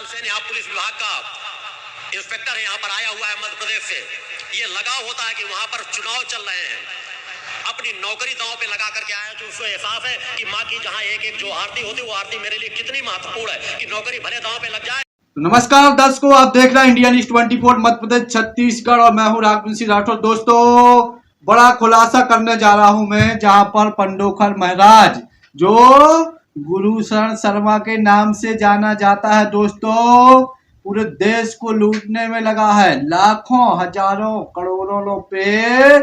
लाल सेन यहाँ पुलिस विभाग का इंस्पेक्टर यहाँ पर आया हुआ है मध्य प्रदेश से। ये लगाव होता है कि वहां पर चुनाव चल रहे हैं, अपनी नौकरी दांव पे लगा करके आया, जो उसको एहसास है कि माँ की जहाँ एक एक जो आरती होती है वो आरती मेरे लिए कितनी महत्वपूर्ण है कि नौकरी भले दांव पे लग जाए। नमस्कार दर्शकों, आप देख रहे हैं इंडिया न्यूज 24 मध्य प्रदेश छत्तीसगढ़ और मैं हूं राघव सिंह राठौर। दोस्तों, बड़ा खुलासा करने जा रहा हूं मैं, जहां पर पंडोखर महाराज जो गुरु शरण शर्मा के नाम से जाना जाता है, दोस्तों पूरे देश को लूटने में लगा है। लाखों हजारों करोड़ों रुपए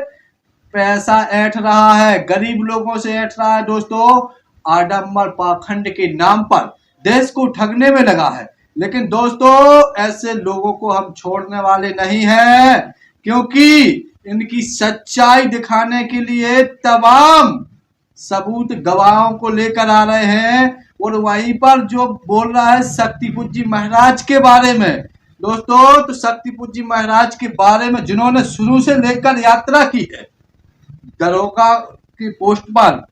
पैसा ऐंठ रहा है, गरीब लोगों से ऐंठ रहा है। दोस्तों, आडंबर पाखंड के नाम पर देश को ठगने में लगा है। लेकिन दोस्तों, ऐसे लोगों को हम छोड़ने वाले नहीं हैं, क्योंकि इनकी सच्चाई दिखाने के लिए तमाम सबूत गवाहों को लेकर आ रहे हैं। और वहीं पर जो बोल रहा है शक्तिपुर जी महाराज के बारे में, दोस्तों तो शक्तिपुर जी महाराज के बारे में जिन्होंने शुरू से लेकर यात्रा की है, दरोगा की पोस्ट पर,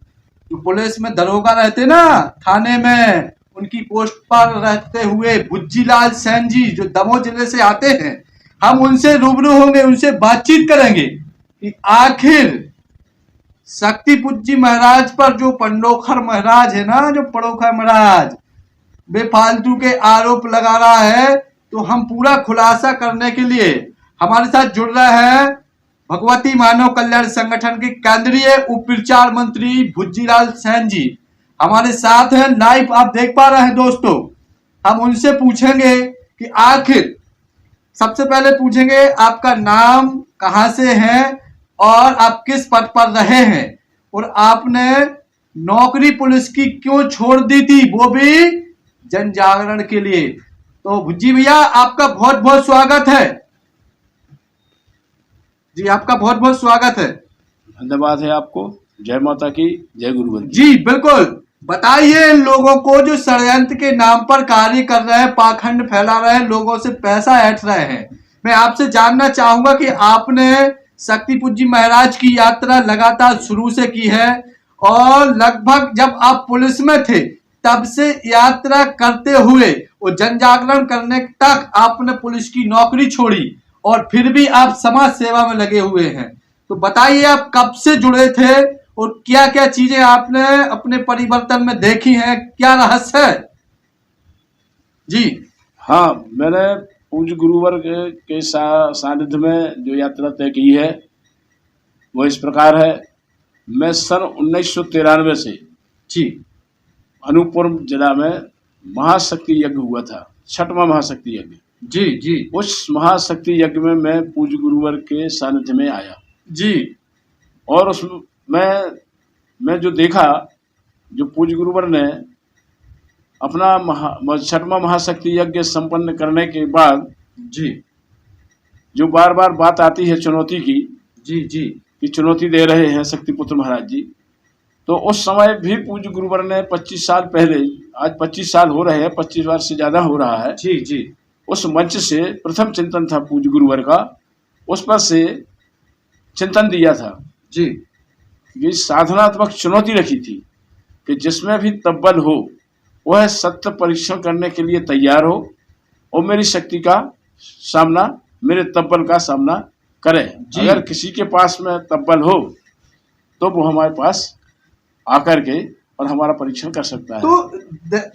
जो पुलिस में दरोगा रहते ना थाने में, उनकी पोस्ट पर रहते हुए भुज्जीलाल सेन जी जो दमोह जिले से आते हैं, हम उनसे रूबरू होंगे, उनसे बातचीत करेंगे कि आखिर शक्तिपुर जी महाराज पर जो पंडोखर महाराज है ना, जो पंडोखर महाराज बेफालतू के आरोप लगा रहा है, तो हम पूरा खुलासा करने के लिए हमारे साथ जुड़ रहे हैं भगवती मानव कल्याण संगठन के केंद्रीय उप प्रचार मंत्री भुज्जीलाल सेन जी हमारे साथ हैं। लाइव आप देख पा रहे हैं। दोस्तों, हम उनसे पूछेंगे कि आखिर, सबसे पहले पूछेंगे आपका नाम, कहां से है और आप किस पद पर रहे हैं, और आपने नौकरी पुलिस की क्यों छोड़ दी थी, वो भी जन जागरण के लिए। तो भुज्जी भैया, आपका बहुत बहुत स्वागत है जी, आपका बहुत बहुत स्वागत है। धन्यवाद है आपको। जय माता की, जय गुरुवंदना जी बिल्कुल। बताइए इन लोगों को जो षड्यंत्र के नाम पर कार्य कर रहे हैं, पाखंड फैला रहे हैं, लोगों से पैसा ऐंठ रहे हैं। मैं आपसे जानना चाहूंगा कि आपने शक्तिपुर जी महाराज की यात्रा लगातार शुरू से की है, और लगभग जब आप पुलिस में थे तब से यात्रा करते हुए और जन जागरण करने तक आपने पुलिस की नौकरी छोड़ी, और फिर भी आप समाज सेवा में लगे हुए हैं। तो बताइए, आप कब से जुड़े थे और क्या क्या चीजें आपने अपने परिवर्तन में देखी हैं, क्या रहस्य है जी? हाँ, मैंने पूज्य गुरुवर के सानिध्य में जो यात्रा तय की है वो इस प्रकार है। मैं सन 1993 से जी अनूपपुर जिला में महाशक्ति यज्ञ हुआ था, 6वां महाशक्ति यज्ञ। जी जी उस महाशक्ति यज्ञ में मैं पूज्य गुरुवर के सानिध्य में आया जी। और उसमें मैं जो देखा, जो पूज्य गुरुवर ने अपना 6वां महाशक्ति यज्ञ संपन्न करने के बाद जी जो बार बार बात आती है चुनौती की, जी जी कि चुनौती दे रहे हैं शक्तिपुत्र महाराज जी, तो उस समय भी पूज्य गुरुवर ने 25 साल पहले, आज 25 साल हो रहे हैं, 25 वर्ष से ज़्यादा हो रहा है जी जी, उस मंच से प्रथम चिंतन था पूज्य गुरुवर का, उस पर से चिंतन दिया था जी। ये साधनात्मक चुनौती रखी थी कि जिसमें भी तब्बल हो वह सत्य परीक्षण करने के लिए तैयार हो और मेरी शक्ति का सामना, मेरे तब्बल का सामना करे। अगर किसी के पास में तब्बल हो तो वो हमारे पास आकर के और हमारा परीक्षण कर सकता है। तो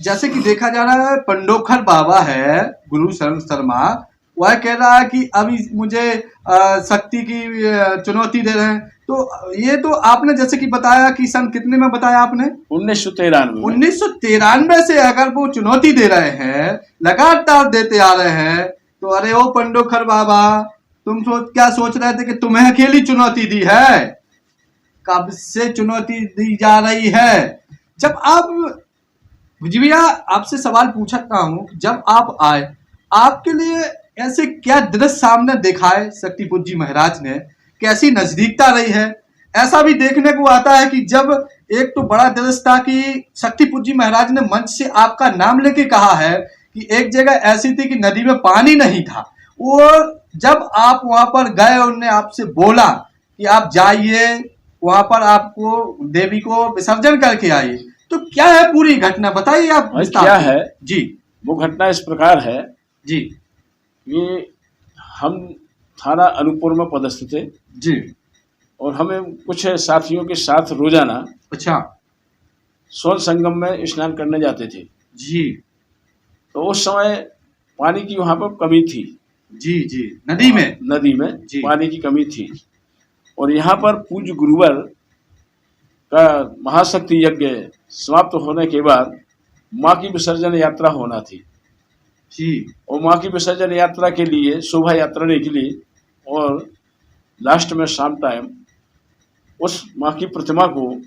जैसे कि देखा जा रहा है, पंडोखर बाबा है गुरु शरण शर्मा, वह कह रहा है कि अभी मुझे शक्ति की चुनौती दे रहे हैं। तो ये तो आपने जैसे कि बताया कि सन कितने में बताया आपने, 1993 से अगर वो चुनौती दे रहे हैं, लगातार देते आ रहे हैं, तो अरे ओ पंडोखर बाबा, तुम क्या सोच रहे थे कि तुम्हें अकेली चुनौती दी है? कब से चुनौती दी जा रही है। जब आप, भुज्जी आपसे सवाल पूछता हूं, जब आप आए, आपके लिए ऐसे क्या दृश्य सामने दिखाए शक्तिपुर जी महाराज ने, कैसी नजदीकता रही है? ऐसा भी देखने को आता है कि जब एक तो बड़ा दृश्य था कि शक्तिपुर जी महाराज ने मंच से आपका नाम लेके कहा है कि एक जगह ऐसी थी कि नदी में पानी नहीं था, और जब आप वहां पर गए, उन्होंने आपसे बोला कि आप जाइए वहां पर, आपको देवी को विसर्जन करके आइए। तो क्या है पूरी घटना, बताइए आप। क्या है जी, वो घटना इस प्रकार है जी कि हम थाना अनूपपुर में पदस्थ थे जी। और हमें कुछ साथियों के साथ रोजाना अच्छा। सोन संगम में स्नान करने जाते थे। जी तो उस समय पानी की वहाँ पर कमी थी। जी जी। नदी में। नदी में जी। पानी की कमी थी और यहाँ पर पूज्य गुरुवर का महाशक्ति यज्ञ समाप्त होने के बाद माँ की विसर्जन यात्रा होना थी। जी और माँ की विसर्जन यात्रा के लिए शोभा यात्रा निकली और लास्ट में शाम टाइम उस माँ की प्रतिमा को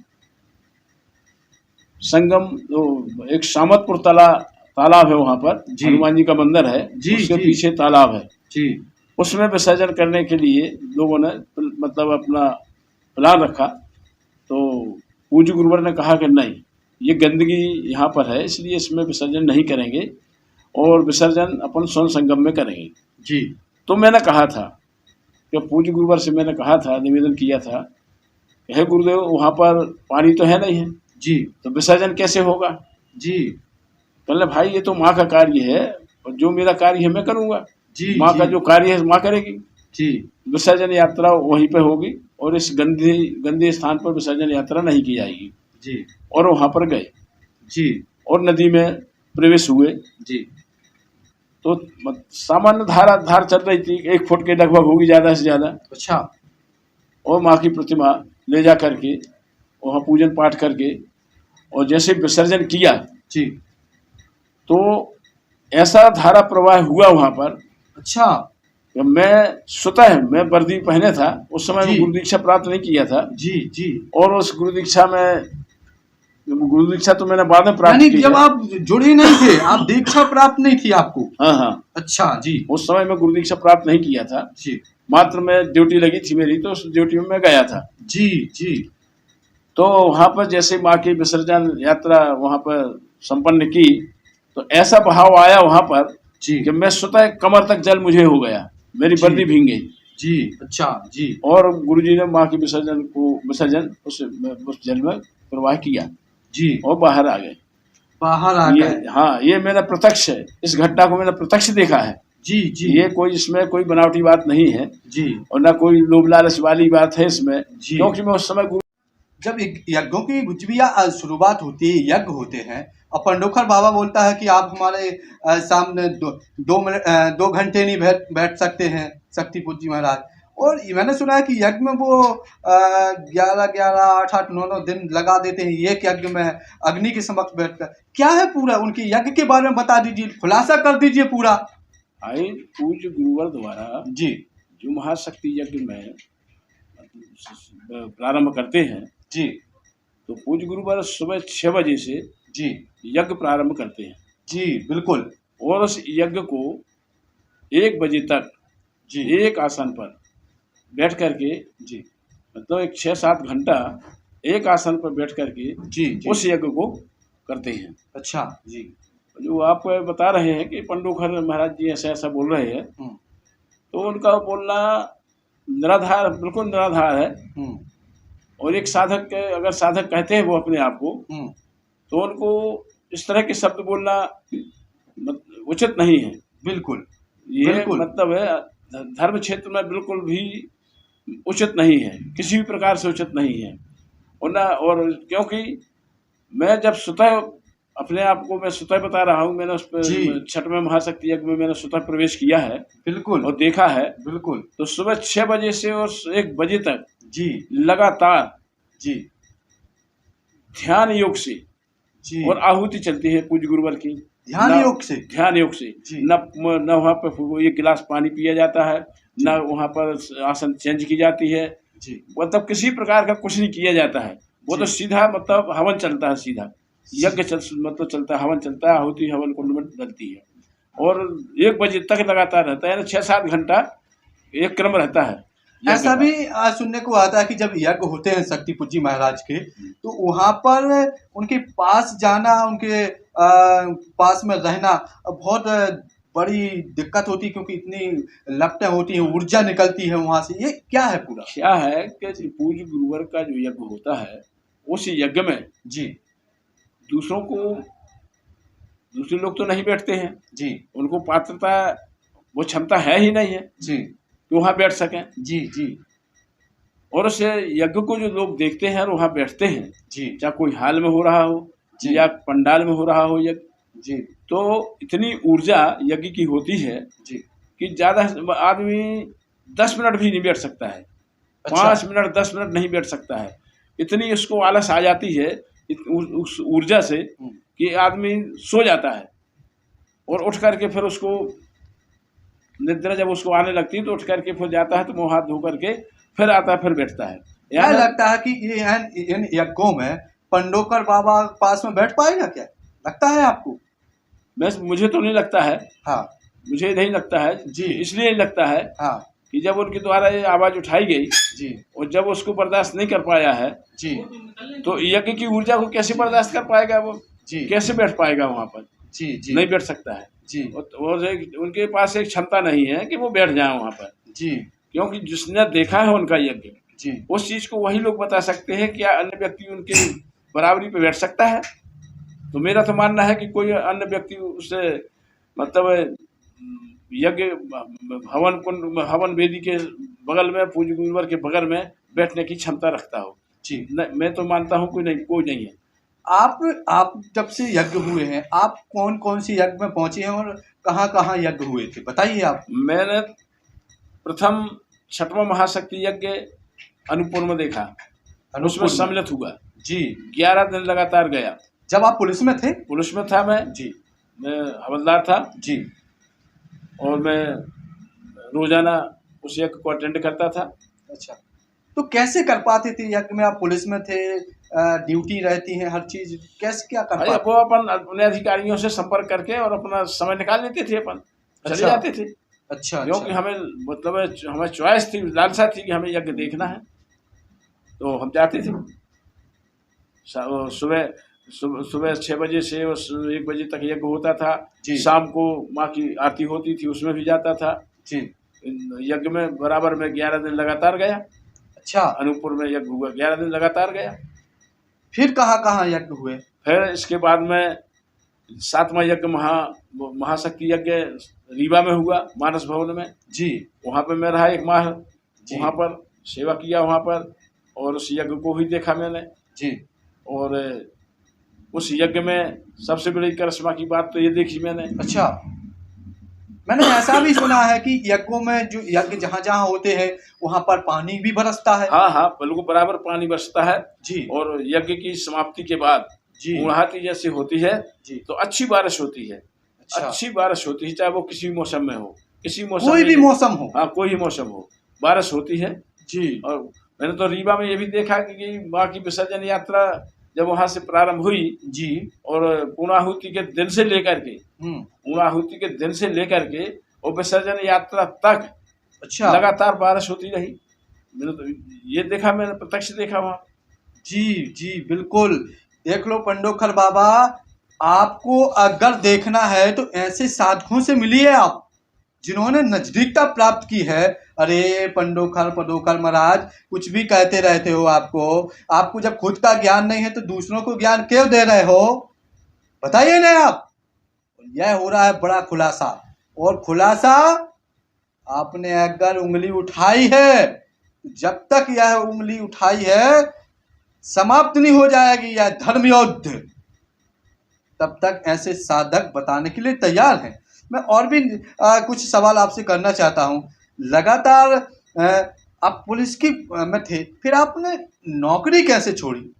संगम जो एक सामतपुर तालाब है वहाँ पर, जी। हनुमान जी का मंदिर है, जी, उसके जी। पीछे तालाब है, जी उसमें विसर्जन करने के लिए लोगों ने मतलब अपना प्लान रखा। तो पूज्य गुरुवर ने कहा कि नहीं, ये गंदगी यहाँ पर है इसलिए इसमें विसर्जन नहीं करेंगे और विसर्जन अपन सोन संगम में करेंगे। जी तो मैंने कहा था कि पूज्य गुरुवर से मैंने कहा था, निवेदन किया था कि हे गुरुदेव, वहाँ पर पानी तो है नहीं है, जी तो विसर्जन कैसे होगा? जी कहले भाई ये तो माँ का कार्य है और जो मेरा कार्य है मैं करूँगा, जी। माँ का जी जो कार्य है माँ करेगी। जी विसर्जन यात्रा वहीं पे होगी और इस गंदे स्थान पर विसर्जन यात्रा नहीं की जाएगी। जी और वहाँ पर गए जी और नदी में प्रवेश हुए। जी। तो सामान्य धार चल रही थी, 1 फुट के लगभग होगी ज़्यादा से ज़्यादा। अच्छा। और माँ की प्रतिमा ले जा करके वहाँ पूजन पाठ करके और जैसे विसर्जन किया जी। तो ऐसा धारा प्रवाह हुआ वहाँ पर। अच्छा। मैं वर्दी पहने था उस समय, जी। गुरु दीक्षा प्राप्त नहीं किया था। जी जी। और उस गुरु दीक्षा तो मैंने बाद में प्राप्त यानी की जब है। आप जुड़े नहीं थे, आप दीक्षा प्राप्त नहीं थी आपको? हाँ हाँ, अच्छा जी। उस समय मैं गुरु दीक्षा प्राप्त नहीं किया था, जी मात्र मैं ड्यूटी लगी थी मेरी, तो उस ड्यूटी में मैं गया था। जी जी। तो वहाँ पर जैसे माँ की विसर्जन यात्रा वहाँ पर संपन्न की तो ऐसा बहाव आया वहाँ पर जी कि मैं स्वतः कमर तक जल मुझे हो गया, मेरी जी। वर्दी भीग गई। जी। अच्छा जी। और गुरुजी ने माँ की विसर्जन उस जल में प्रवाह किया जी। और बाहर आ गए। बाहर आ ये गए। हाँ, ये मैंने प्रत्यक्ष है, इस घटना को मैंने प्रत्यक्ष देखा है। जी जी। ये कोई इसमें कोई बनावटी बात नहीं है जी। और ना कोई लोभ लालच वाली बात है इसमें, जी। क्योंकि मैं उस समय जब यज्ञों की कुछ भी शुरुआत होती है, यज्ञ होते हैं, और पंडोखर बाबा बोलता है कि आप हमारे सामने 2 घंटे नहीं बैठ सकते हैं शक्ति पूज्य महाराज। और मैंने सुना है कि यज्ञ में वो 11 8 9 दिन लगा देते हैं एक यज्ञ में अग्नि के समक्ष बैठकर। क्या है पूरा उनके यज्ञ के बारे में बता दीजिए, खुलासा कर दीजिए पूरा। आई पूज्य गुरुवर द्वारा जी जो महाशक्ति यज्ञ में प्रारंभ करते हैं, जी तो पूज्य गुरुवर सुबह 6 बजे से जी यज्ञ प्रारंभ करते हैं जी बिल्कुल। और उस यज्ञ को 1 बजे तक जी एक आसन पर बैठ करके, जी मतलब एक 6-7 घंटा एक आसन पर बैठ करके जी जी। उस यज्ञ को करते हैं। अच्छा जी। जो आप बता रहे हैं कि पंडोखर महाराज जी ऐसा ऐसा बोल रहे हैं, तो उनका बोलना निराधार, बिल्कुल निराधार है। और एक साधक के, अगर साधक कहते हैं वो अपने आप को, तो उनको इस तरह के शब्द बोलना उचित नहीं है। बिल्कुल ये बिल्कुल। मतलब है धर्म क्षेत्र में बिल्कुल भी उचित नहीं है, किसी भी प्रकार से उचित नहीं है। और क्योंकि मैं जब स्वतः अपने आप को मैं स्वतः बता रहा हूँ, मैंने उस पर 6वें महाशक्ति यज्ञ में मैंने स्वतः प्रवेश किया है। बिल्कुल। और देखा है। बिल्कुल। तो सुबह 6 बजे से और 1 बजे तक जी लगातार जी ध्यान योग से जी और आहुति चलती है पूज्य गुरुवर की। ध्यान योग से जी। न वहाँ पर 1 गिलास पानी पिया जाता है, न वहाँ पर आसन चेंज की जाती है जी। मतलब किसी प्रकार का कुछ नहीं किया जाता है। वो तो सीधा मतलब हवन चलता है, सीधा यज्ञ मतलब चलता है, हवन चलता है, आहुति हवन कुंड में डलती है और 1 बजे तक लगातार रहता है, यानी 6-7 घंटा एक क्रम रहता है। ऐसा भी सुनने को आता है कि जब यज्ञ होते हैं शक्ति पूज्य महाराज के, तो वहाँ पर उनके पास जाना, उनके पास में रहना बहुत बड़ी दिक्कत होती है, क्योंकि इतनी लपटें होती हैं, ऊर्जा निकलती है वहाँ से। ये क्या है पूरा? क्या है कि पूज्य गुरुवर का जो यज्ञ होता है, उस यज्ञ में जी दूसरों को दूसरे लोग तो नहीं बैठते हैं, जी उनको पात्रता वो क्षमता है ही नहीं है जी कि वहाँ बैठ सकें। जी जी और उस यज्ञ को जो लोग देखते हैं और वहाँ बैठते हैं, जी चाहे कोई हाल में हो रहा हो जी या पंडाल में हो रहा हो यज्ञ, जी तो इतनी ऊर्जा यज्ञ की होती है जी कि ज़्यादा आदमी 10 मिनट भी नहीं बैठ सकता है, अच्छा 5 मिनट 10 मिनट नहीं बैठ सकता है। इतनी उसको आलस आ जाती है उस ऊर्जा से कि आदमी सो जाता है और उठ करके फिर उसको निद्रा जब उसको आने लगती है तो उठ करके फिर जाता है तो मुँह हाथ धो करके फिर आता है, फिर बैठता है। क्या लगता है कि ये इन यज्ञों में पंडोकर बाबा पास में बैठ पाएगा क्या, लगता है आपको? मुझे तो नहीं लगता है, हाँ मुझे नहीं लगता है जी। इसलिए नहीं लगता है हाँ कि जब उनके द्वारा ये आवाज़ उठाई गई जी और जब उसको बर्दाश्त नहीं कर पाया है जी तो यज्ञ की ऊर्जा को कैसे बर्दाश्त कर पाएगा वो, जी कैसे बैठ पाएगा वहाँ पर? जी जी नहीं बैठ सकता है। जी उनके पास एक क्षमता नहीं है कि वो बैठ जाए वहाँ पर, जी क्योंकि जिसने देखा है उनका यज्ञ जी उस चीज़ को वही लोग बता सकते हैं। क्या अन्य व्यक्ति उनके बराबरी पे बैठ सकता है? तो मेरा तो मानना है कि कोई अन्य व्यक्ति उससे मतलब यज्ञ हवन कुंड हवन वेदी के बगल में पूज्य गुरुवर के बगल में बैठने की क्षमता रखता हो। जी मैं तो मानता हूँ कोई नहीं है। आप जब से यज्ञ हुए हैं, आप कौन कौन सी यज्ञ में पहुंचे हैं और कहाँ कहाँ यज्ञ हुए थे, बताइए आप। मैंने प्रथम 6वां महाशक्ति यज्ञ अनूपपुर में देखा, उसमें सम्मिलित हुआ जी। 11 दिन लगातार गया। जब आप पुलिस में थे? पुलिस में था मैं जी। मैं हवलदार था जी। और मैं रोजाना उस यज्ञ को अटेंड करता था। अच्छा, तो कैसे कर पाते थे यज्ञ में? आप पुलिस में थे, ड्यूटी रहती है, हर चीज कैसे क्या कर पाते? वो अपन अपने अधिकारियों से संपर्क करके और अपना समय निकाल लेते थे, अपन चले जाते थे। अच्छा क्योंकि हमें मतलब हमें चॉइस थी, लालसा थी कि हमें यज्ञ देखना है, तो हम जाते थे। सुबह 6 बजे से 1 बजे तक यज्ञ होता था। शाम को माँ की आरती होती थी, उसमें भी जाता था जी। यज्ञ में बराबर में 11 दिन लगातार गया। अच्छा, अनूपपुर में यज्ञ हुआ, 11 दिन लगातार गया। फिर कहाँ कहाँ यज्ञ हुए? फिर इसके बाद में 7वां यज्ञ महाशक्ति यज्ञ रीवा में हुआ, मानस भवन में जी। वहाँ पे मैं रहा 1 माह, वहाँ पर सेवा किया वहाँ पर, और उस यज्ञ को भी देखा मैंने जी। और उस यज्ञ में सबसे बड़ी करिश्मा की बात तो ये देखी मैंने। अच्छा, मैंने ऐसा भी सुना है कि यज्ञों में जो यज्ञ जहाँ जहाँ होते हैं वहाँ पर पानी भी बरसता है। हाँ, बिल्कुल बराबर पानी बरसता है जी। और यज्ञ की समाप्ति के बाद पूर्णाहुति जैसी होती है जी, तो अच्छी बारिश होती है। अच्छा। अच्छी बारिश होती है, चाहे वो किसी मौसम में हो, किसी मौसम, कोई भी मौसम हो। हाँ, कोई मौसम हो, बारिश होती है जी। और मैंने तो रीवा में ये भी देखा कि माँ की विसर्जन यात्रा जब वहाँ से प्रारंभ हुई जी, और पूर्णाहुति के दिन से लेकर के और विसर्जन यात्रा तक अच्छा लगातार बारिश होती रही। मैंने तो ये देखा, मैंने प्रत्यक्ष देखा वहाँ। जी जी बिल्कुल। देख लो पंडोखर बाबा, आपको अगर देखना है तो ऐसे साधुओं से मिलिए आप जिन्होंने नजदीकता प्राप्त की है। अरे पंडोखर महाराज, कुछ भी कहते रहते हो। आपको जब खुद का ज्ञान नहीं है तो दूसरों को ज्ञान क्यों दे रहे हो, बताइए ना आप। यह हो रहा है बड़ा खुलासा, और खुलासा आपने अगर उंगली उठाई है, जब तक यह उंगली उठाई है समाप्त नहीं हो जाएगी यह धर्म युद्ध, तब तक ऐसे साधक बताने के लिए तैयार हैं। मैं और भी कुछ सवाल आपसे करना चाहता हूं। लगातार आप पुलिस की में थे, फिर आपने नौकरी कैसे छोड़ी?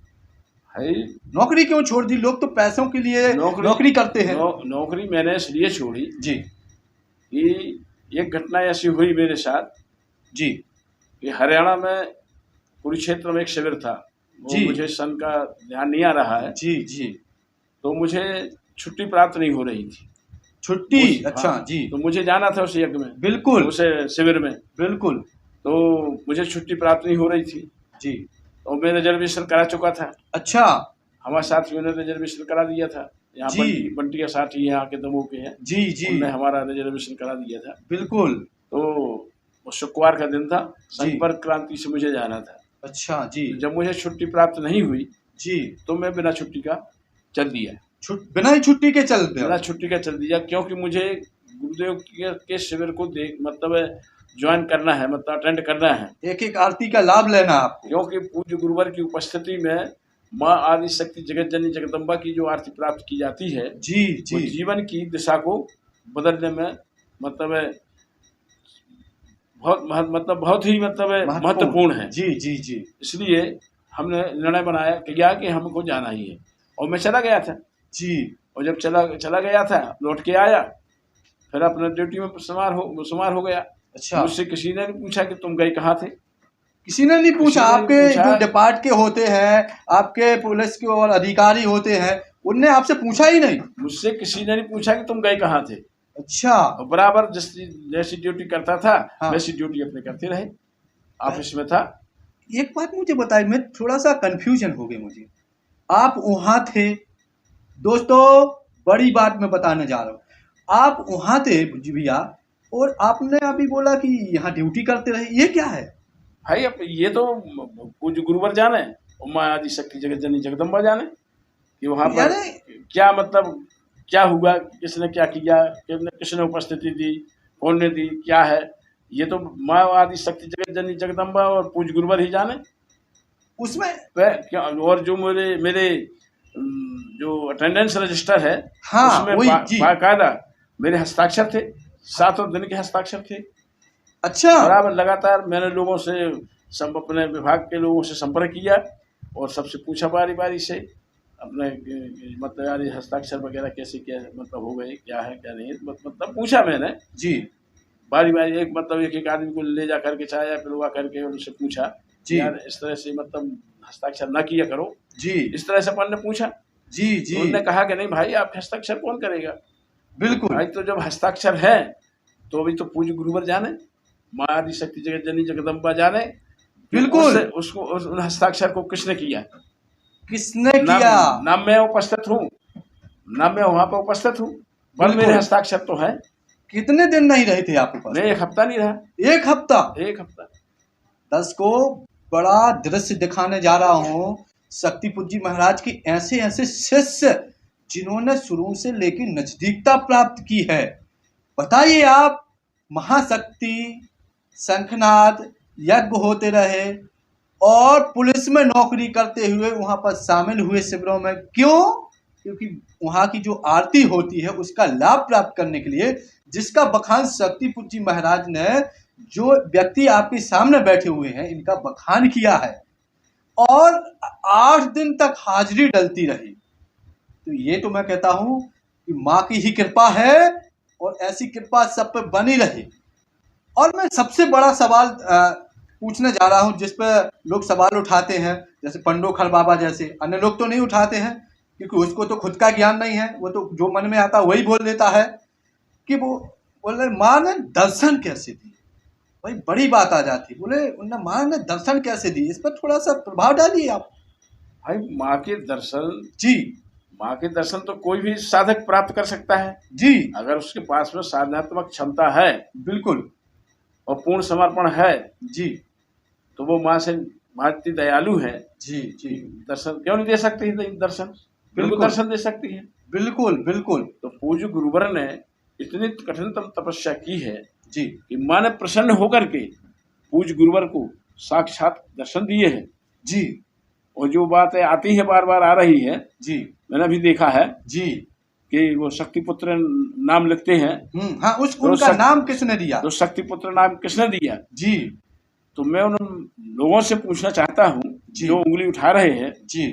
नौकरी क्यों छोड़ दी? लोग तो पैसों के लिए नौकरी करते हैं। नौकरी मैंने इसलिए छोड़ी जी कि एक घटना ऐसी हुई मेरे साथ जी कि हरियाणा में कुरुक्षेत्र में एक शिविर था, वो मुझे सन का ध्यान नहीं आ रहा है जी जी, तो मुझे छुट्टी प्राप्त नहीं हो रही थी। छुट्टी? अच्छा हाँ, जी। तो मुझे जाना था उस यज्ञ में, बिल्कुल, उस शिविर में, बिल्कुल। तो मुझे छुट्टी प्राप्त नहीं हो रही थी जी, तो मैं रिजर्वेशन करा चुका था। अच्छा, हमारे साथियों ने रिजर्वेशन करा दिया था। यहाँ बंटी का साथी यहाँ के दमोह के हैं जी जी, उन्होंने हमारा रिजर्वेशन करा दिया था। बिल्कुल। तो वो शुक्रवार का दिन था, संपर्क क्रांति से मुझे जाना था। अच्छा जी। जब मुझे छुट्टी प्राप्त नहीं हुई जी, तो मैं बिना छुट्टी का चल दिया। बिना ही छुट्टी के चलते हो? बिना छुट्टी का चल दिया, क्योंकि मुझे गुरुदेव के शिविर को देख मतलब ज्वाइन करना है, मतलब अटेंड करना है, एक एक आरती का लाभ लेना आपको। क्योंकि पूज्य गुरुवर की उपस्थिति में माँ आदि शक्ति जगत जननी जगदम्बा की जो आरती प्राप्त की जाती है, जी वो जी जीवन की दिशा को बदलने में मतलब बहुत ही महत्वपूर्ण है। जी जी जी इसलिए हमने निर्णय बनाया कि हमको जाना ही है, और मैं चला गया था जी। और जब चला गया था, लौट के आया, फिर अपने ड्यूटी में शुमार हो गया। अच्छा, मुझसे किसी ने नहीं पूछा कि तुम गए कहाँ थे। किसी ने नहीं पूछा? किसी ने नहीं आपके पूछा। जो डिपार्ट के होते हैं, आपके पुलिस के और अधिकारी होते हैं, उनने आपसे पूछा ही नहीं? मुझसे किसी ने नहीं पूछा कि तुम गए कहाँ थे। अच्छा, और बराबर जैसी ड्यूटी करता था, हाँ। वैसी ड्यूटी अपने करते रहे, ऑफिस में था। एक बात मुझे बताइए, मैं थोड़ा सा कंफ्यूजन हो गई मुझे। आप वहां थे दोस्तों, बड़ी बात मैं बताने जा रहा हूँ। आप वहां थे जी भैया, और आपने अभी बोला कि यहाँ ड्यूटी करते रहे, ये क्या है? भाई अब ये तो पूज्य गुरुवर जाने और माँ आदि शक्ति जगत जननी जगदम्बा जाने कि वहाँ पर यानी क्या मतलब क्या हुआ, किसने क्या किया, किसने उपस्थिति दी, कौन ने दी, क्या है, ये तो माँ आदि शक्ति जगत जननी जगदम्बा और पूज्य गुरुवर ही जाने। उसमें क्या और जो मेरे जो अटेंडेंस रजिस्टर है, हाँ, उसमें वही, जी। बाकायदा मेरे हस्ताक्षर थे, 7 दिन के हस्ताक्षर थे। अच्छा, बराबर लगातार मैंने लोगों से अपने विभाग के लोगों से संपर्क किया और सबसे पूछा बारी बारी से अपने मतलब यार ये हस्ताक्षर वगैरह कैसे क्या मतलब हो गए, क्या है क्या नहीं, मतलब पूछा मैंने जी बारी बारी। एक आदमी को ले जा करके चाया पिलवा करके उनसे पूछा जी यार इस तरह से मतलब हस्ताक्षर ना किया करो, जी इस तरह से अपन ने पूछा। जी जी, तो उन्होंने कहा कि नहीं भाई, आप हस्ताक्षर कौन करेगा, बिल्कुल भाई तो जब हस्ताक्षर है तो अभी तो पूज्य गुरुवर जाने, माँ आदि शक्ति जगत जननी जगदम्बा जाने बिल्कुल। उसको उन हस्ताक्षर को किसने किया, किसने किया? ना मैं उपस्थित हूँ, ना मैं वहां पर उपस्थित हूँ, पर बिल्कुल। मेरे हस्ताक्षर तो है। कितने दिन नहीं रहे थे आपके पास? मैं 1 हफ्ता नहीं रहा। 1 हफ्ता? 1 हफ्ता। 10 को बड़ा दृश्य दिखाने जा रहा हूँ। शक्ति पूज्य महाराज की ऐसे ऐसे शिष्य जिन्होंने शुरू से लेकर नजदीकता प्राप्त की है। बताइए आप, महाशक्ति, शंखनाद यज्ञ होते रहे और पुलिस में नौकरी करते हुए वहां पर शामिल हुए शिविरों में। क्यों? क्योंकि वहां की जो आरती होती है उसका लाभ प्राप्त करने के लिए, जिसका बखान शक्ति पूज्य महाराज ने, जो व्यक्ति आपके सामने बैठे हुए हैं, इनका बखान किया है और 8 दिन तक हाजिरी डलती रही। तो ये तो मैं कहता हूं कि माँ की ही कृपा है और ऐसी कृपा सब पे बनी रहे। और मैं सबसे बड़ा सवाल पूछने जा रहा हूं, जिस पर लोग सवाल उठाते हैं, जैसे पंडोखर बाबा जैसे, अन्य लोग तो नहीं उठाते हैं क्योंकि उसको तो खुद का ज्ञान नहीं है, वो तो जो मन में आता वही बोल देता है कि वो बोले माँ ने दर्शन कैसे दिए। भाई बड़ी बात आ जाती, बोले उन्हें माँ ने दर्शन कैसे दिए, इस पर थोड़ा सा प्रभाव डालिए आप। भाई माँ के दर्शन, जी, माँ के दर्शन तो कोई भी साधक प्राप्त कर सकता है जी, अगर उसके पास में साधनात्मक क्षमता है बिल्कुल, और पूर्ण समर्पण है, जी तो वो माँ से इतनी दयालु है, जी जी, दर्शन क्यों नहीं दे सकती है, दर्शन बिल्कुल दर्शन दे सकती है। बिल्कुल बिल्कुल। तो पूज्य गुरुवर ने इतनी कठिनतम तपस्या की है जी कि माँ ने प्रसन्न होकर के पूज्य गुरुवर को साक्षात दर्शन दिए हैं। जी और जो बातें आती है बार बार आ रही है, जी, मैंने भी देखा है जी, कि वो शक्तिपुत्र नाम लिखते हैं। हाँ, उनका नाम किसने दिया? तो शक्तिपुत्र नाम किसने दिया? जी, तो मैं उन लोगों से पूछना चाहता हूँ जो उंगली उठा रहे हैं, जी,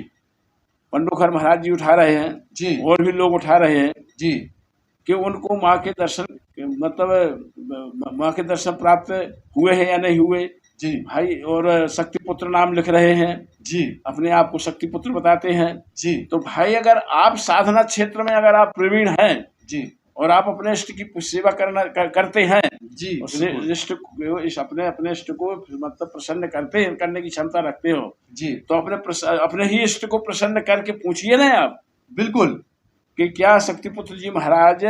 पंडोखर महाराज जी उठा रहे हैं, जी, और भी लोग उठा रहे हैं, जी, कि उनको माँ के दर्शन मतलब माँ के दर्शन प्राप्त हुए हैं या नहीं हुए जी, भाई। और शक्तिपुत्र नाम लिख रहे हैं, जी, अपने आप को शक्तिपुत्र बताते हैं। जी, तो भाई अगर आप साधना क्षेत्र में अगर आप प्रवीण हैं जी, और आप अपने इष्ट की सेवा करते हैं, जी, इष्ट अपने इष्ट को मतलब प्रसन्न करने की क्षमता रखते हो, जी, तो अपने ही इष्ट को प्रसन्न करके पूछिए ना आप, बिल्कुल, कि क्या शक्तिपुत्र जी महाराज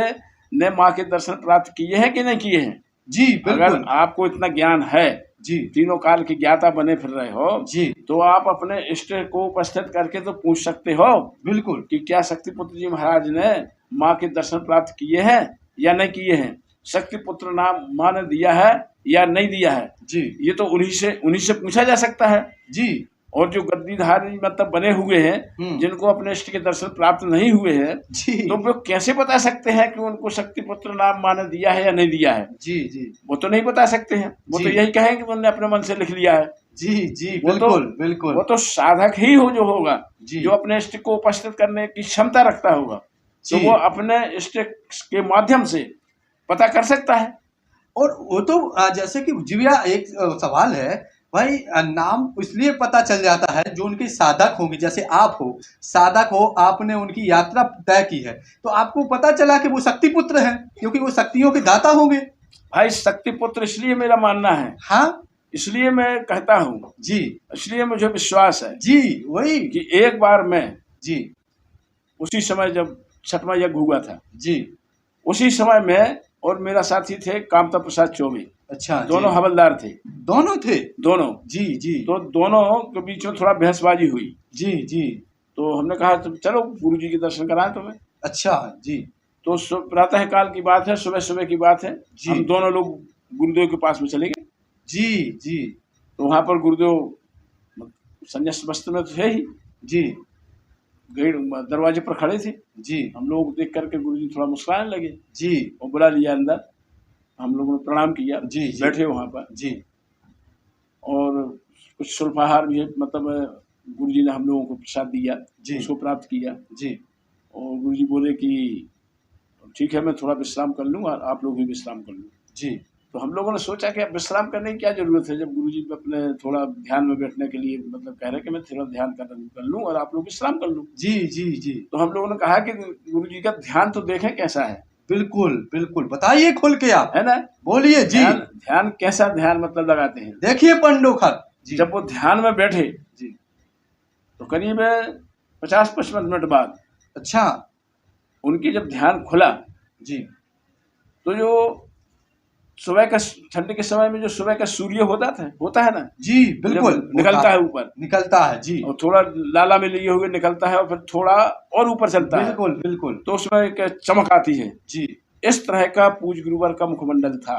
ने माँ के दर्शन प्राप्त किए हैं कि नहीं किए हैं। जी अगर बिल्कुल। आपको इतना ज्ञान है, जी तीनों काल के ज्ञाता बने फिर रहे हो, जी तो आप अपने इष्ट को उपस्थित करके तो पूछ सकते हो बिल्कुल। कि क्या शक्तिपुत्र जी महाराज ने माँ के दर्शन प्राप्त किए हैं या नहीं किए हैं, शक्तिपुत्र नाम माँ ने दिया है या नहीं दिया है। जी ये तो उन्हीं से पूछा जा सकता है। जी और जो गद्दीधारी मतलब बने हुए हैं, जिनको अपने इष्ट के दर्शन प्राप्त नहीं हुए हैं, जी तो वो कैसे बता सकते हैं कि उनको शक्तिपुत्र नाम माँ ने दिया है या नहीं दिया है। जी जी वो तो नहीं बता सकते हैं, वो जी। तो यही कहेंगे कि उन्होंने अपने मन से लिख लिया है। जी जी वो तो बिल्कुल बिल्कुल। वो तो साधक ही हो जो होगा, जी जो अपने इष्ट को उपस्थित करने की क्षमता रखता होगा, तो जी। वो अपने इष्ट के माध्यम से पता कर सकता है। और वो तो जैसे कि जीविया एक सवाल है भाई, नाम इसलिए पता चल जाता है जो उनके साधक होंगे, जैसे आप हो साधक हो, आपने उनकी यात्रा तय की है तो आपको पता चला कि वो शक्ति पुत्र हैं क्योंकि वो शक्तियों के दाता होंगे। भाई शक्तिपुत्र इसलिए मेरा मानना है, हाँ इसलिए मैं कहता हूँ, जी इसलिए मुझे विश्वास है जी वही कि एक बार मैं जी उसी समय जब छठवां यज्ञ हुआ था, जी उसी समय मैं और मेरा साथी थे कामता प्रसाद चौबे, अच्छा दोनों जी। हवलदार थे, दोनों थे। दोनों। जी जी तो दोनों के बीच में थोड़ा बहसबाजी हुई, जी जी तो हमने कहा तो चलो गुरु जी के दर्शन कराएं तुम्हें। अच्छा जी तो प्रातः काल की बात है, सुबह सुबह की बात है, जी। हम दोनों लोग गुरुदेव के पास में चले गए। जी जी तो वहां पर गुरुदेव संन्यास वस्त्र में तो थे ही, जी गेट दरवाजे पर खड़े थे। जी हम लोग देख करके गुरु जी थोड़ा मुस्कुराने लगे जी और बुला लिया अंदर। हम लोगों ने प्रणाम किया, जी जी बैठे वहां पर, जी और कुछ शुल्फाहार भी मतलब गुरु जी ने हम लोगों को प्रसाद दिया, जी उसको प्राप्त किया। जी और गुरु जी बोले कि ठीक है मैं थोड़ा विश्राम कर लूँ और आप लोग भी विश्राम कर लो। जी तो हम लोगों ने सोचा कि अब विश्राम करने की क्या जरूरत है, जब गुरु जी अपने थोड़ा ध्यान में बैठने के लिए मतलब कह रहे हैं कि मैं थोड़ा ध्यान कर लूँ और आप लोग विश्राम कर लूँ। जी जी जी तो हम लोगों ने कहा कि गुरु जी का ध्यान तो देखें कैसा है। बिल्कुल बिल्कुल, बताइए खोल के आप, है ना, बोलिए जी। ध्यान कैसा ध्यान मतलब लगाते हैं। देखिए पंडोखर जी, जब वो ध्यान में बैठे जी तो करीब 50-55 मिनट बाद अच्छा उनकी जब ध्यान खुला, जी तो जो सुबह का ठंडी के समय में जो सुबह का सूर्य होता है ना, जी बिल्कुल जब निकलता है ऊपर, निकलता है जी, और थोड़ा लाला में लिए हुए निकलता है और फिर थोड़ा और ऊपर चलता है, बिल्कुल बिल्कुल तो उसमें एक चमक आती है। जी। इस तरह का पूज गुरुवर का मुखमंडल था।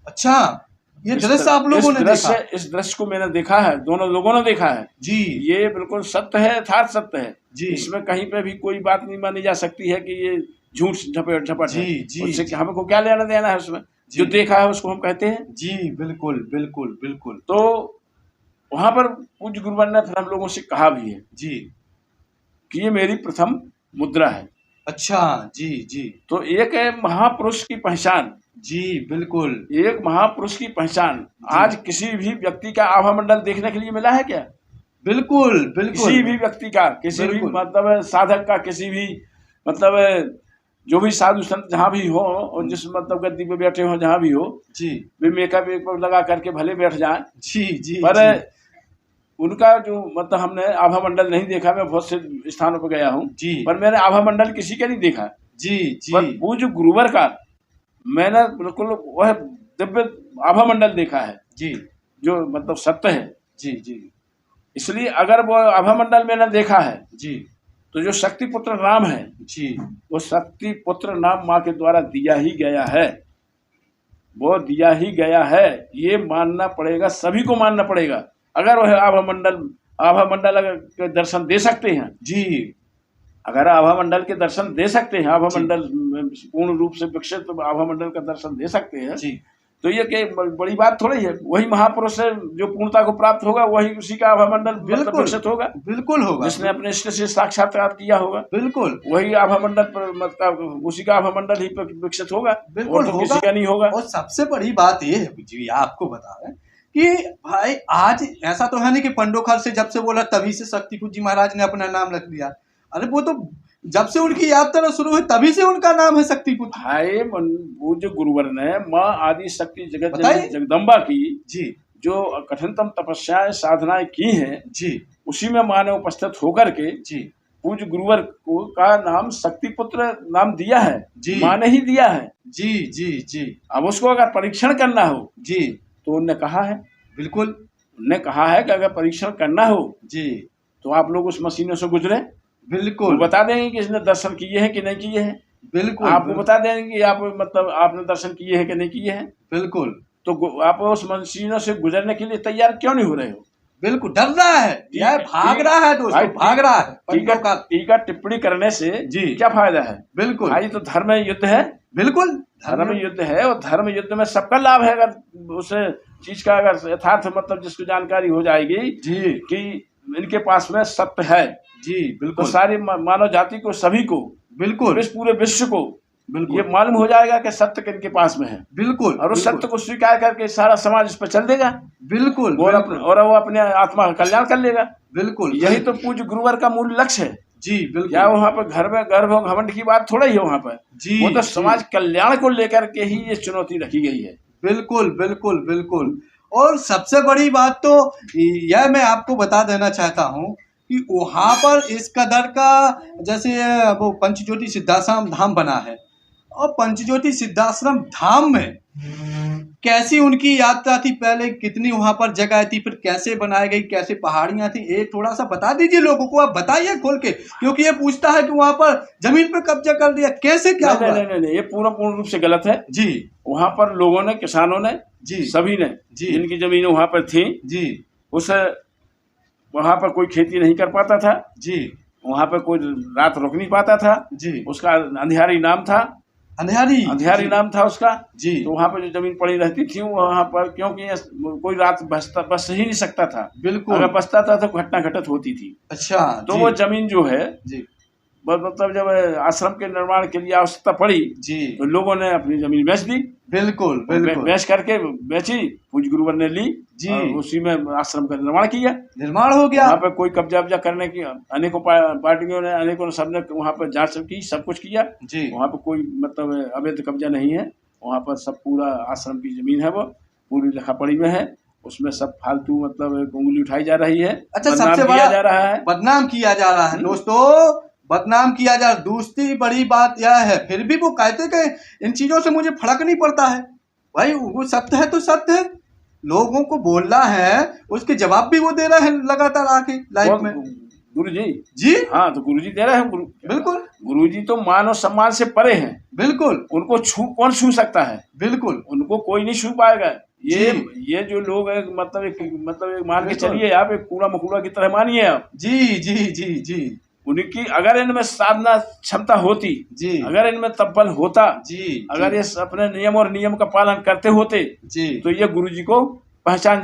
अच्छा, ये दृश्य आप लोगों ने देखा? इस दृश्य को मैंने देखा है, दोनों लोगों ने देखा है जी। ये बिल्कुल सत्य है, यथार्थ सत्य है जी। इसमें कहीं पे भी कोई बात नहीं मानी जा सकती है कि ये झूठ झपट है। जी, उससे हमको क्या लेना देना है, उसमें जो देखा है उसको हम कहते हैं। जी बिल्कुल बिल्कुल बिल्कुल। तो वहां पर पूज्य गुरुवर ने फिर हम लोगों से कहा भी है जी कि ये मेरी प्रथम मुद्रा है। अच्छा जी जी तो एक है महापुरुष की पहचान, जी बिल्कुल, एक महापुरुष की पहचान आज किसी भी व्यक्ति का आभा मंडल देखने के लिए मिला है क्या? बिल्कुल बिल्कुल, किसी भी व्यक्ति का, किसी भी बिल्कुल। मतलब साधक का, किसी भी मतलब जो भी साधु संत जहाँ भी हो और जिस मतलब गद्दी पे बैठे हो जहाँ भी हो, जी वे मेकअप वेकअप लगा करके भले बैठ जाएं, जी जी पर जी, उनका जो मतलब हमने आभा मंडल नहीं देखा। मैं बहुत से स्थानों पर गया हूँ जी पर मैंने आभा मंडल किसी का नहीं देखा। जी जी पर पूज्य गुरुवर का मैंने बिल्कुल वह दिव्य आभा मंडल देखा है जी जो मतलब सत्य है। जी जी इसलिए अगर वो आभा मंडल मैंने देखा है जी तो जो शक्ति पुत्र नाम है जी, वो शक्ति पुत्र नाम माँ के द्वारा दिया ही गया है, वो दिया ही गया है। ये मानना पड़ेगा, सभी को मानना पड़ेगा। अगर वह आभा मंडल अगर के दर्शन दे सकते हैं जी अगर आभा मंडल के दर्शन दे सकते हैं, आभा जी। मंडल पूर्ण रूप से विकसित तो आभा मंडल का दर्शन दे सकते हैं, जी तो ये क्या बड़ी बात थोड़ी है। वही महापुरुष है जो पूर्णता को प्राप्त होगा, वही उसी का आभा मंडल मतलब बिल्कुल विकसित होगा, बिल्कुल होगा, जिसने अपने इष्ट से साक्षात्कार किया होगा, बिल्कुल वही आभा मंडल पर मतलब उसी का आभा मंडल ही विकसित होगा, बिल्कुल और तो होगा। किसी का नहीं होगा। और सबसे बड़ी बात ये है जी, आपको बता रहे हैं कि भाई आज ऐसा तो है नहीं कि पंडोखर से जब से बोला तभी से शक्तिपुर जी महाराज ने अपना नाम रख दिया। अरे वो तो जब से उनकी यात्रा शुरू हुई तभी से उनका नाम है शक्तिपुत्र। भाई पूज्य गुरुवर ने माँ आदि शक्ति जगत बताइए। जननी जगदम्बा की जी जो कठिनतम तपस्याएं साधनाएं की हैं, जी उसी में माँ ने उपस्थित होकर के जी पूज्य गुरुवर को का नाम शक्तिपुत्र नाम दिया है, जी। माँ ने ही दिया है। जी जी जी अब उसको अगर परीक्षण करना हो जी तो उनने कहा है, बिल्कुल उनने कहा है कि अगर परीक्षण करना हो जी तो आप लोग उस मशीनों से गुजरे, वो बिल्कुल बता देंगे कि इसने दर्शन किए हैं कि नहीं किए हैं। बिल्कुल आपको बता देंगे कि आप मतलब आपने दर्शन किए हैं कि नहीं किए हैं। बिल्कुल तो आप उस मशीनों से गुजरने के लिए तैयार क्यों नहीं हो रहे हो? बिल्कुल डर रहा है, यह भाग रहा है दोस्तों, भाई, भाग रहा है पंडों का। टीका टिप्पणी करने से जी। क्या फायदा है? बिल्कुल भाई तो धर्म युद्ध है, बिल्कुल धर्म युद्ध है, और धर्म युद्ध में सबका लाभ है। अगर उसे चीज का अगर यथार्थ मतलब जिसको जानकारी हो जाएगी जी कि इनके पास में सत्य है, जी तो बिल्कुल सारी मानव जाति को, सभी को, बिल्कुल पूरे विश्व को ये बिल्कुल मालूम हो जाएगा कि सत्य किनके पास में है, बिल्कुल और उस बिल्कुल सत्य को स्वीकार करके सारा समाज इस पर चल देगा, बिल्कुल और वो अपने आत्मा का कल्याण कर लेगा। बिल्कुल यही तो पूज्य गुरुवर का मूल लक्ष्य है। जी बिल्कुल क्या वहाँ पर घर में गर्भ और घमंड की बात थोड़ा ही है वहाँ पर, जी वो तो जी, समाज कल्याण को लेकर के ही ये चुनौती रखी गई है। बिल्कुल बिल्कुल बिल्कुल। और सबसे बड़ी बात तो यह मैं आपको बता देना चाहता हूँ कि वहाँ पर इस कदर का, जैसे वो पंचज्योति सिद्धाश्रम धाम बना है, और पंचज्योति सिद्धाश्रम धाम में कैसी उनकी यात्रा थी, पहले कितनी वहाँ पर जगह थी, फिर कैसे बनाई गई, कैसे पहाड़ियाँ थी, ये थोड़ा सा बता दीजिए लोगों को, आप बताइए खोल के, क्योंकि ये पूछता है कि वहाँ पर जमीन पे कब्जा कर दिया, कैसे क्या हुआ? नहीं, ये पूर्ण रूप से गलत है जी। वहाँ पर लोगों ने, किसानों ने, जी सभी ने, जी जिनकी जमीनें वहाँ पर थी, जी उस वहाँ पर कोई खेती नहीं कर पाता था, जी वहाँ पर कोई रात रुक नहीं पाता था, जी उसका अंधियारी नाम था, अंधियारी नाम था उसका। जी तो वहाँ पर जो जमीन पड़ी रहती थी वहाँ पर, क्योंकि कोई रात बस ही नहीं सकता था, बिल्कुल, अगर बसता था तो घटना घटित होती थी। अच्छा तो जी, वो जमीन जो है, जी मतलब जब आश्रम के निर्माण के लिए आवश्यकता पड़ी जी तो लोगों ने अपनी जमीन बेच दी, बिल्कुल बिल्कुल बेच करके बेची, पूज्य गुरुवर ने ली जी, और उसी में आश्रम का निर्माण किया। निर्माण हो गया। वहाँ पे कोई कब्जा वब्जा करने की अनेकों पार्टियों ने, अनेकों ने, सबने वहाँ पर जांच की, सब कुछ किया। जी वहाँ पर कोई मतलब अवैध कब्जा नहीं है, वहाँ पर सब पूरा आश्रम की जमीन है, वो पूरी लिखा पढ़ी में है, उसमें सब फालतू मतलब उंगली उठाई जा रही है, अच्छा, बदनाम सबसे किया बड़ा जा रहा है, बदनाम किया जा रहा है दोस्तों, बदनाम किया जा रहा। दूसरी बड़ी बात यह है, फिर भी वो कहते कि इन चीजों से मुझे फर्क नहीं पड़ता है। भाई वो सत्य है तो सत्य है, लोगों को बोलना है, उसके जवाब भी वो दे रहे हैं लगातार आके लाइफ में। गुरु जी जी हाँ, तो गुरु जी दे रहे हैं। बिल्कुल गुरु जी तो मानव सम्मान से परे हैं, बिल्कुल, उनको कौन छू सकता है? बिल्कुल, उनको कोई नहीं छू पाएगा। ये जो लोग हैं, मतलब एक मान के चलिए आप, एक कूड़ा मकूड़ा की तरह मानिए आप। जी जी जी जी उनकी अगर इनमें साधना क्षमता होती, जी, अगर इनमें तब्बल होता, जी, अगर ये अपने नियम का पालन करते होते जी, तो ये गुरु जी को पहचान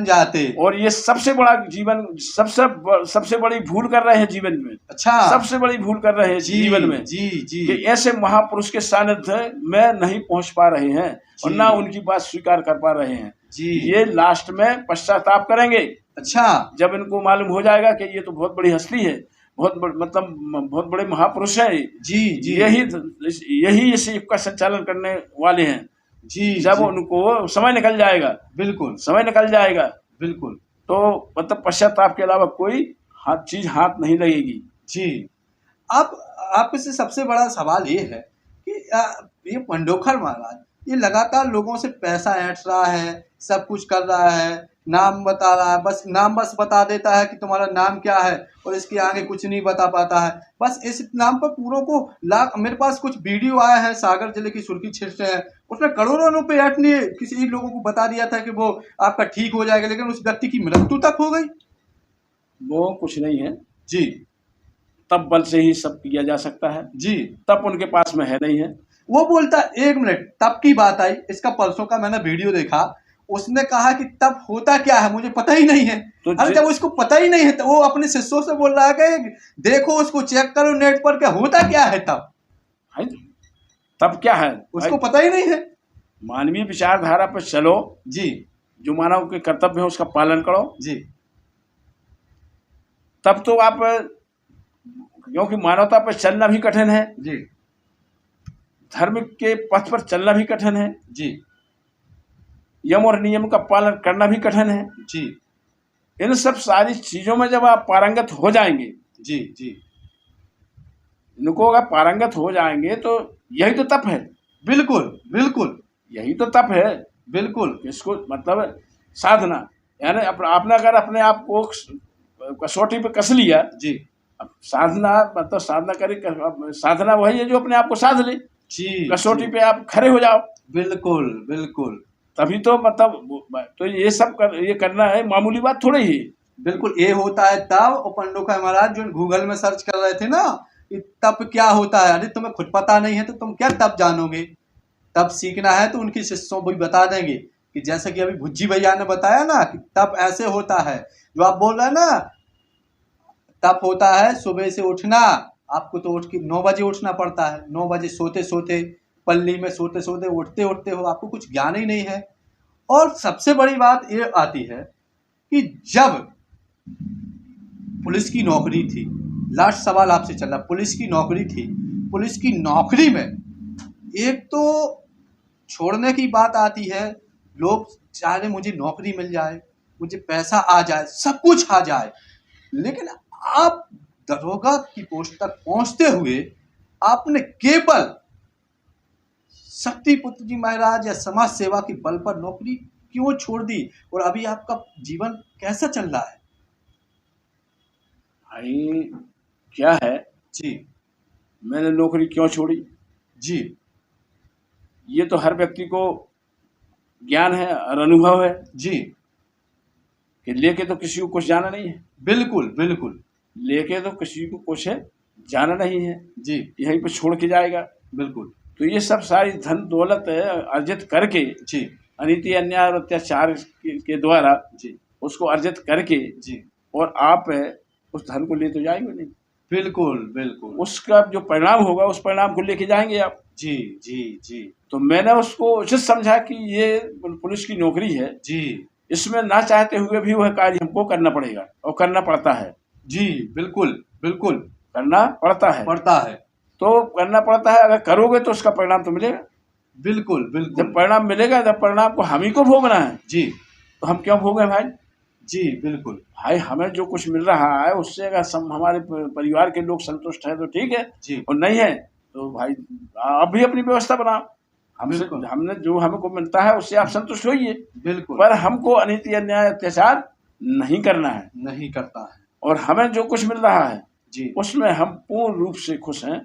जाते। और ये सबसे बड़ा जीवन, सबसे बड़ी भूल कर रहे हैं जीवन में। अच्छा, सबसे बड़ी भूल कर रहे हैं जीवन में, जी जी, कि ऐसे महापुरुष के सानिध्य में नहीं पहुंच पा रहे हैं और ना उनकी बात स्वीकार कर पा रहे हैं जी। ये लास्ट में पश्चाताप करेंगे। अच्छा, जब इनको मालूम हो जाएगा कि ये तो बहुत बड़ी हस्ती है, मतलब बहुत बड़े महापुरुष है जी जी, यही इस युग का संचालन करने वाले हैं जी, जब जी, उनको समय निकल जाएगा, बिल्कुल समय निकल जाएगा, बिल्कुल, तो मतलब पश्चाताप के अलावा कोई चीज हाथ नहीं लगेगी। जी। आपसे सबसे बड़ा सवाल ये है कि ये पंडोखर महाराज ये लगातार लोगों से पैसा ऐंठ रहा है, सब कुछ कर रहा है, नाम बता रहा है, बस बता देता है कि तुम्हारा नाम क्या है, और इसके आगे कुछ नहीं बता पाता है। बस इस नाम पर पूरों को मेरे पास कुछ वीडियो आया है, सागर जिले की सुर्खी क्षेत्र है, उसमें करोड़ों रुपए ऐंठ लिए, किसी लोगों को बता दिया था कि वो आपका ठीक हो जाएगा, लेकिन उस व्यक्ति की मृत्यु तक हो गई। वो कुछ नहीं है जी, तब बल से ही सब किया जा सकता है जी, तब उनके पास में है नहीं है। वो बोलता 1 मिनट, तब की बात आई, इसका परसों का मैंने वीडियो देखा, उसने कहा कि तब होता क्या है मुझे पता ही नहीं है। तो अरे जब उसको पता ही नहीं है तो वो अपने शिष्यों से बोल रहा है कि देखो उसको चेक करो नेट पर, क्या होता क्या है तब क्या है, उसको पता ही नहीं है। मानवीय विचारधारा पर चलो जी, जो मानव के कर्तव्य है उसका पालन करो जी, तब तो आप, क्योंकि मानवता पर चलना भी कठिन है जी, धर्म के पथ पर चलना भी कठिन है जी, यम और नियम का पालन करना भी कठिन है जी, इन सब सारी चीजों में जब आप पारंगत हो जाएंगे जी जी इनको अगर पारंगत हो जाएंगे तो यही तो तप है, बिल्कुल बिल्कुल यही तो तप है। बिल्कुल इसको मतलब साधना, यानी आपने अगर अपने आप को कसौटी पे कस लिया, जी अब साधना मतलब साधना करे, साधना वही है जो अपने आप को साध ले, जी कसौटी जी, पे आप खड़े हो जाओ, बिल्कुल बिल्कुल तभी तो मतलब तो ये सब ये करना है, मामूली बात थोड़ी ही। बिल्कुल। ये होता है तब, और पंडोखा महाराज जो गूगल में सर्च कर रहे थे ना कि तप क्या होता है, अरे तुम्हें खुद पता नहीं है तो तुम क्या तप जानोगे। तप सीखना है तो उनके शिष्यों को भी बता देंगे कि जैसे कि अभी भुज्जी भैया ने बताया ना कि तप ऐसे होता है, जो आप बोल रहे हैं ना, तप होता है सुबह से उठना। आपको तो उठ के 9 बजे उठना पड़ता है, 9 बजे सोते सोते, पल्ली में सोते सोते उठते उठते हो, आपको कुछ ज्ञान ही नहीं है। और सबसे बड़ी बात ये आती है कि जब पुलिस की नौकरी थी, लास्ट सवाल आपसे चल रहा, पुलिस की नौकरी थी, पुलिस की नौकरी में एक तो छोड़ने की बात आती है, लोग चाहे मुझे नौकरी मिल जाए, मुझे पैसा आ जाए, सब कुछ आ जाए, लेकिन आप दरोगा की पोस्ट तक पहुंचते हुए आपने केवल शक्तिपुत्र जी महाराज या समाज सेवा के बल पर नौकरी क्यों छोड़ दी, और अभी आपका जीवन कैसा चल रहा है? भाई क्या है, जी मैंने नौकरी क्यों छोड़ी, जी ये तो हर व्यक्ति को ज्ञान है और अनुभव है जी, कि लेके तो किसी को कुछ जाना नहीं है, बिल्कुल बिल्कुल, लेके तो किसी को कुछ है जाना नहीं है, जी यहीं पे छोड़ के जाएगा। बिल्कुल, तो ये सब सारी धन दौलत अर्जित करके, जी अनीति अन्याय और अत्याचार के द्वारा जी उसको अर्जित करके, जी, और आप उस धन को ले तो जाएंगे नहीं, बिल्कुल बिल्कुल, उसका जो परिणाम होगा उस परिणाम को लेके जाएंगे आप। जी जी जी तो मैंने उसको उचित समझा कि ये पुलिस की नौकरी है, जी इसमें ना चाहते हुए भी वह कार्य हमको करना पड़ेगा और करना पड़ता है, जी, बिल्कुल बिल्कुल, करना पड़ता है, पड़ता है, तो करना पड़ता है। अगर करोगे तो उसका परिणाम तो मिलेगा, बिल्कुल जब बिल्कुल, परिणाम मिलेगा, जब परिणाम को हम ही को भोगना है, जी तो हम क्यों भोगे भाई। जी बिल्कुल, भाई हमें जो कुछ मिल रहा है उससे अगर हमारे परिवार के लोग संतुष्ट हैं तो ठीक है, जी और नहीं है तो भाई आप भी अपनी व्यवस्था बनाओ, हमसे बिल्कुल। हमने जो हमको मिलता है उससे आप संतुष्ट होइए, बिल्कुल, पर हमको अनीति अन्याय अत्याचार नहीं करना है, नहीं करता है, और हमें जो कुछ मिल रहा है जी उसमें हम पूर्ण रूप से खुश हैं।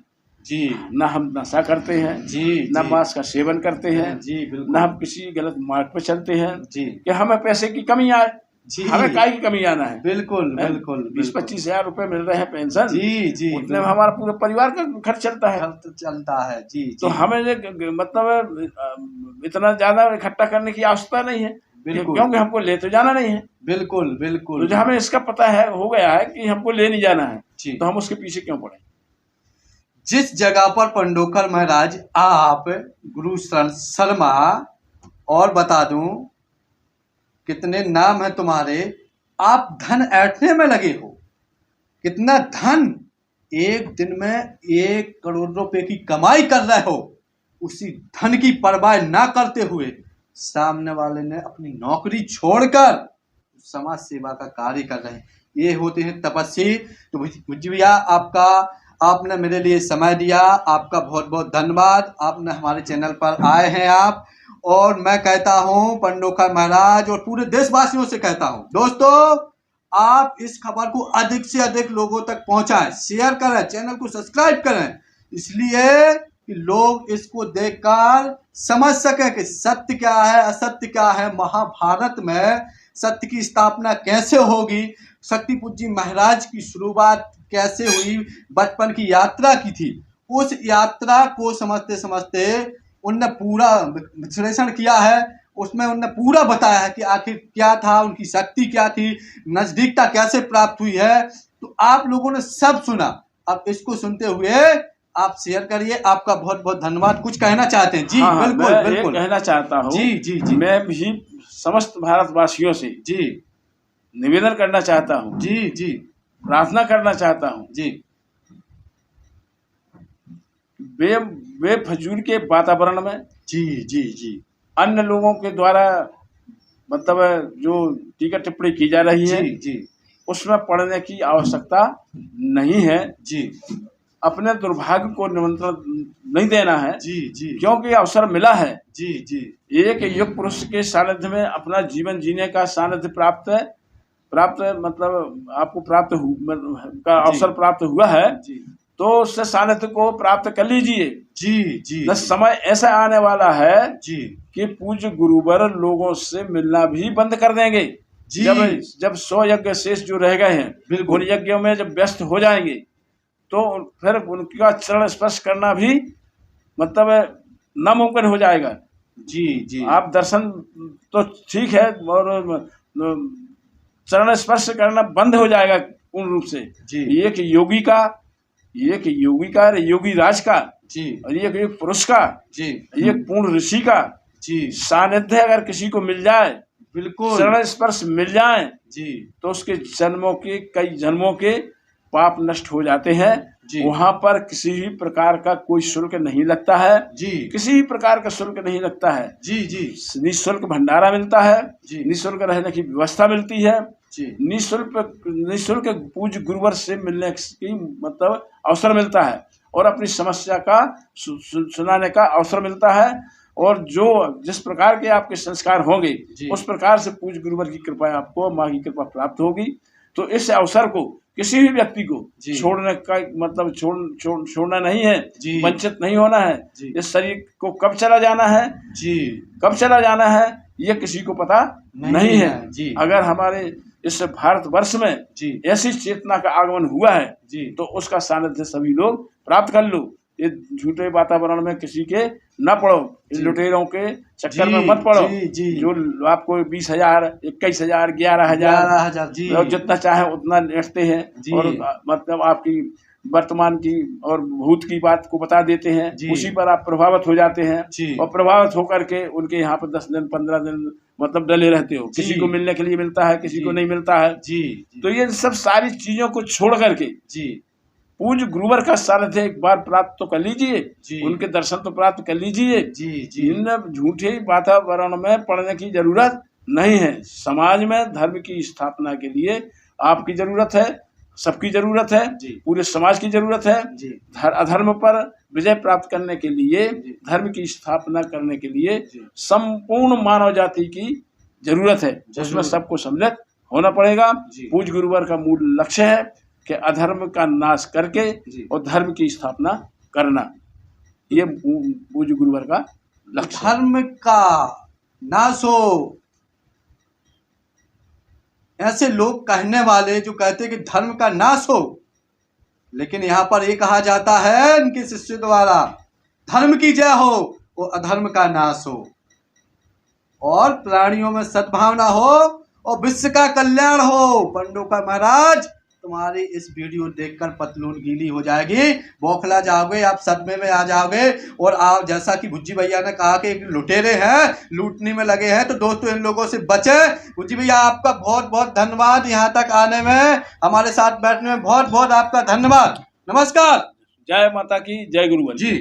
जी ना हम नशा करते हैं, जी ना जी, मांस का सेवन करते हैं, जी बिल्कुल, ना हम किसी गलत मार्ग पर चलते हैं जी कि हमें पैसे की कमी आए, जी, हमें काय की कमी आना है। बिल्कुल बिल्कुल, 20-25 हजार रुपए मिल रहे हैं पेंशन, जी जी, उतने में हमारा पूरे परिवार का खर्च चलता है। खर्च चलता है, जी तो जी, हमें मतलब इतना ज्यादा इकट्ठा करने की आवश्यकता नहीं है, बिल्कुल क्योंकि हमको ले तो जाना नहीं है। बिल्कुल तो बिल्कुल, जब हमें इसका पता है, हो गया है कि हमको ले नहीं जाना है, जी। तो हम उसके पीछे क्यों पड़े। जिस जगह पर पंडोखर महाराज आप गुरु शर्मा, और बता दूं कितने नाम है तुम्हारे, आप धन ऐंठने में लगे हो, कितना धन, एक दिन में 1 करोड़ रुपए की कमाई कर रहे हो, उसी धन की परवाह ना करते हुए सामने वाले ने अपनी नौकरी छोड़कर समाज सेवा का कार्य कर रहे हैं। ये होते हैं तपस्वी। तो मुझे भैया आपने मेरे लिए समय दिया, आपका बहुत बहुत धन्यवाद। आपने हमारे चैनल पर आए हैं आप, और मैं कहता हूं पंडोखर महाराज और पूरे देशवासियों से कहता हूं, दोस्तों आप इस खबर को अधिक से अधिक लोगों तक पहुंचाएं, शेयर करें, चैनल को सब्सक्राइब करें, इसलिए कि लोग इसको देखकर समझ सके कि सत्य क्या है, असत्य क्या है, महाभारत में सत्य की स्थापना कैसे होगी, शक्तिपुत्र जी महाराज की शुरुआत कैसे हुई, बचपन की यात्रा की थी, उस यात्रा को समझते समझते उनने पूरा विश्लेषण किया है, उसमें उनने पूरा बताया है कि आखिर क्या था, उनकी शक्ति क्या थी, नजदीकता कैसे प्राप्त हुई है। तो आप लोगों ने सब सुना, अब इसको सुनते हुए आप शेयर करिए। आपका बहुत बहुत धन्यवाद। कुछ कहना चाहते हैं? जी हाँ, बिल्कुल मैं बिल्कुल, ये कहना चाहता हूँ, जी जी जी, मैं भी समस्त भारतवासियों से जी निवेदन करना चाहता हूँ, जी जी प्रार्थना करना चाहता हूँ, जी, बेफजूल के वातावरण में जी जी जी, अन्य लोगों के द्वारा मतलब जो टीका टिप्पणी की जा रही है, जी जी, उसमें पड़ने की आवश्यकता नहीं है। जी अपने दुर्भाग्य को निमंत्रण नहीं देना है, जी जी क्योंकि अवसर मिला है। जी जी एक युग पुरुष के सानिध्य में अपना जीवन जीने का सानिध्य प्राप्त मतलब आपको का अवसर प्राप्त हुआ है, जी तो उससे सानिध्य को प्राप्त कर लीजिए। जी जी न समय ऐसा आने वाला है जी कि पूज्य गुरुवर लोगों से मिलना भी बंद कर देंगे। जी। जब 100 यज्ञ शेष जो रह गए हैं, बिल्कुल। उन यज्ञों में जब व्यस्त हो जाएंगे तो फिर उनका चरण स्पर्श करना भी मतलब नामुमकिन हो जाएगा। जी जी आप दर्शन तो ठीक है, और चरण स्पर्श करना बंद हो जाएगा पूर्ण रूप से। जी एक योगी का योगी राज का जी और एक पुरुष का, जी एक पूर्ण ऋषि का जी सानिध्य अगर किसी को मिल जाए, बिल्कुल चरण स्पर्श मिल जाए, जी तो उसके कई जन्मों के पाप नष्ट हो जाते हैं। जी वहां पर किसी भी प्रकार का कोई शुल्क नहीं लगता है, जी किसी भी प्रकार का शुल्क नहीं लगता है। जी जी निःशुल्क भंडारा मिलता है, जी निःशुल्क रहने की व्यवस्था मिलती है, जी निःशुल्क पूज्य गुरुवर से मिलने की मतलब अवसर मिलता है, और अपनी समस्या का सुनाने का अवसर मिलता है। और जो जिस प्रकार के आपके संस्कार होंगे, जी। उस प्रकार से पूज्य गुरुवर की कृपा आपको, माँ की कृपा प्राप्त होगी। तो इस अवसर को किसी भी व्यक्ति को जी। छोड़ने का मतलब छोड़ना नहीं है, जी। वंचित नहीं होना है। जी। इस शरीर को कब चला जाना है, जी कब चला जाना है, ये किसी को पता नहीं है। जी। अगर हमारे इस भारतवर्ष में जी ऐसी चेतना का आगमन हुआ है, जी तो उसका सानिध्य सभी लोग प्राप्त कर लो। ये झूठे वातावरण में किसी के न पड़ो, इन जी। लुटेरों के चक्कर जी, में मत पड़ो। जी, जी। जो आपको 20,000, 21,000, 11,000 11,000 जी और जितना चाहे उतना लेटते हैं, जी। और मतलब आपकी वर्तमान की और भूत की बात को बता देते हैं, जी। उसी पर आप प्रभावित हो जाते हैं, जी। और प्रभावित होकर के उनके यहाँ पर 10 दिन 15 दिन मतलब डले रहते हो। जी। किसी को मिलने के लिए मिलता है, किसी जी। को नहीं मिलता है। जी तो ये सब सारी चीजों को छोड़ करके जी पूज्य गुरुवर का सानिध्य एक बार प्राप्त तो कर लीजिए, जी। उनके दर्शन तो प्राप्त कर लीजिए। जी जी इन झूठे वातावरण में पड़ने की जरूरत नहीं है। समाज में धर्म की स्थापना के लिए आपकी जरूरत है, सबकी जरूरत है, जी। पूरे समाज की जरूरत है। जी अधर्म पर विजय प्राप्त करने के लिए, जी। धर्म की स्थापना करने के लिए जी। संपूर्ण मानव जाति की जरूरत है। जरूर। उसमें सबको सम्मिलित होना पड़ेगा। जी। पूज्य गुरुवर का मूल लक्ष्य है कि अधर्म का नाश करके जी। और धर्म की स्थापना करना, ये पूज्य गुरुवर का लक्ष्य है। धर्म का नाश हो। ऐसे लोग कहने वाले जो कहते हैं कि धर्म का नाश हो, लेकिन यहाँ पर ये कहा जाता है इनके शिष्य द्वारा, धर्म की जय हो और अधर्म का नाश हो, और प्राणियों में सद्भावना हो और विश्व का कल्याण हो। पंडोकर महाराज, तुम्हारी इस वीडियो देखकर पतलून गीली हो जाएगी, बौखला जाओगे, आप सदमे में आ जाओगे। और आप जैसा कि भुज्जी भैया ने कहा कि लुटेरे हैं, लूटने में लगे हैं, तो दोस्तों इन लोगों से बचे। भुज्जी भैया आपका बहुत बहुत धन्यवाद, यहाँ तक आने में, हमारे साथ बैठने में बहुत बहुत आपका धन्यवाद। नमस्कार। जय माता की, जय गुरुवर जी।